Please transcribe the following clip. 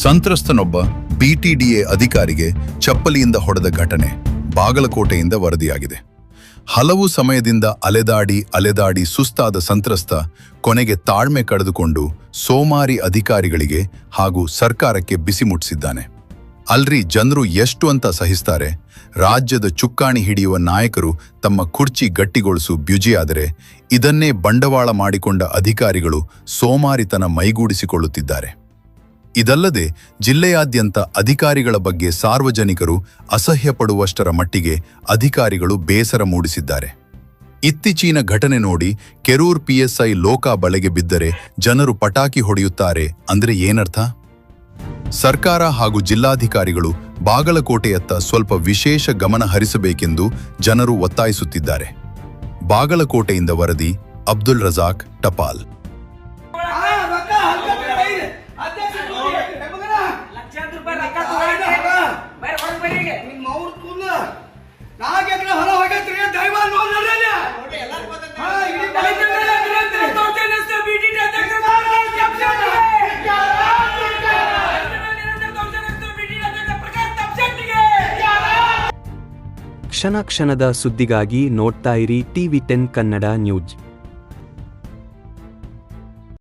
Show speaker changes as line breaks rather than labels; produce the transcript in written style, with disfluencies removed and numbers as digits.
ಸಂತ್ರಸ್ತನೊಬ್ಬ ಬಿಟಿಡಿಎ ಅಧಿಕಾರಿಗೆ ಚಪ್ಪಲಿಯಿಂದ ಹೊಡೆದ ಘಟನೆ ಬಾಗಲಕೋಟೆಯಿಂದ ವರದಿಯಾಗಿದೆ. ಹಲವು ಸಮಯದಿಂದ ಅಲೆದಾಡಿ ಸುಸ್ತಾದ ಸಂತ್ರಸ್ತ ಕೊನೆಗೆ ತಾಳ್ಮೆ ಕಳೆದುಕೊಂಡು ಸೋಮಾರಿ ಅಧಿಕಾರಿಗಳಿಗೆ ಹಾಗೂ ಸರ್ಕಾರಕ್ಕೆ ಬಿಸಿ ಮುಟ್ಟಿಸಿದ್ದಾನೆ. ಅಲ್ರಿ, ಜನರು ಎಷ್ಟು ಅಂತ ಸಹಿಸ್ತಾರೆ? ರಾಜ್ಯದ ಚುಕ್ಕಾಣಿ ಹಿಡಿಯುವ ನಾಯಕರು ತಮ್ಮ ಕುರ್ಚಿ ಗಟ್ಟಿಗೊಳಿಸು ಬ್ಯುಜಿಯಾದರೆ ಇದನ್ನೇ ಬಂಡವಾಳ ಮಾಡಿಕೊಂಡ ಅಧಿಕಾರಿಗಳು ಸೋಮಾರಿತನ ಮೈಗೂಡಿಸಿಕೊಳ್ಳುತ್ತಿದ್ದಾರೆ. ಇದಲ್ಲದೆ ಜಿಲ್ಲೆಯಾದ್ಯಂತ ಅಧಿಕಾರಿಗಳ ಬಗ್ಗೆ ಸಾರ್ವಜನಿಕರು ಅಸಹ್ಯ ಪಡುವಷ್ಟರ ಮಟ್ಟಿಗೆ ಅಧಿಕಾರಿಗಳು ಬೇಸರ ಮೂಡಿಸಿದ್ದಾರೆ. ಇತ್ತೀಚಿನ ಘಟನೆ ನೋಡಿ ಕೆರೂರ್ ಪಿಎಸ್ಐ ಲೋಕ ಬಲೆಗೆ ಬಿದ್ದರೆ ಜನರು ಪಟಾಕಿ ಹೊಡೆಯುತ್ತಾರೆ ಅಂದ್ರೆ ಏನರ್ಥ? ಸರ್ಕಾರ ಹಾಗೂ ಜಿಲ್ಲಾಧಿಕಾರಿಗಳು ಬಾಗಲಕೋಟೆಯತ್ತ ಸ್ವಲ್ಪ ವಿಶೇಷ ಗಮನ ಹರಿಸಬೇಕೆಂದು ಜನರು ಒತ್ತಾಯಿಸುತ್ತಿದ್ದಾರೆ. ಬಾಗಲಕೋಟೆಯಿಂದ ವರದಿ ಅಬ್ದುಲ್ ರಜಾಕ್ ಟಪಾಲ್.
ಕ್ಷಣ ಕ್ಷಣದ ಸುದ್ದಿಗಾಗಿ ನೋಡ್ತಾ ಇರಿ ಟಿವಿ 10 ಕನ್ನಡ ನ್ಯೂಸ್.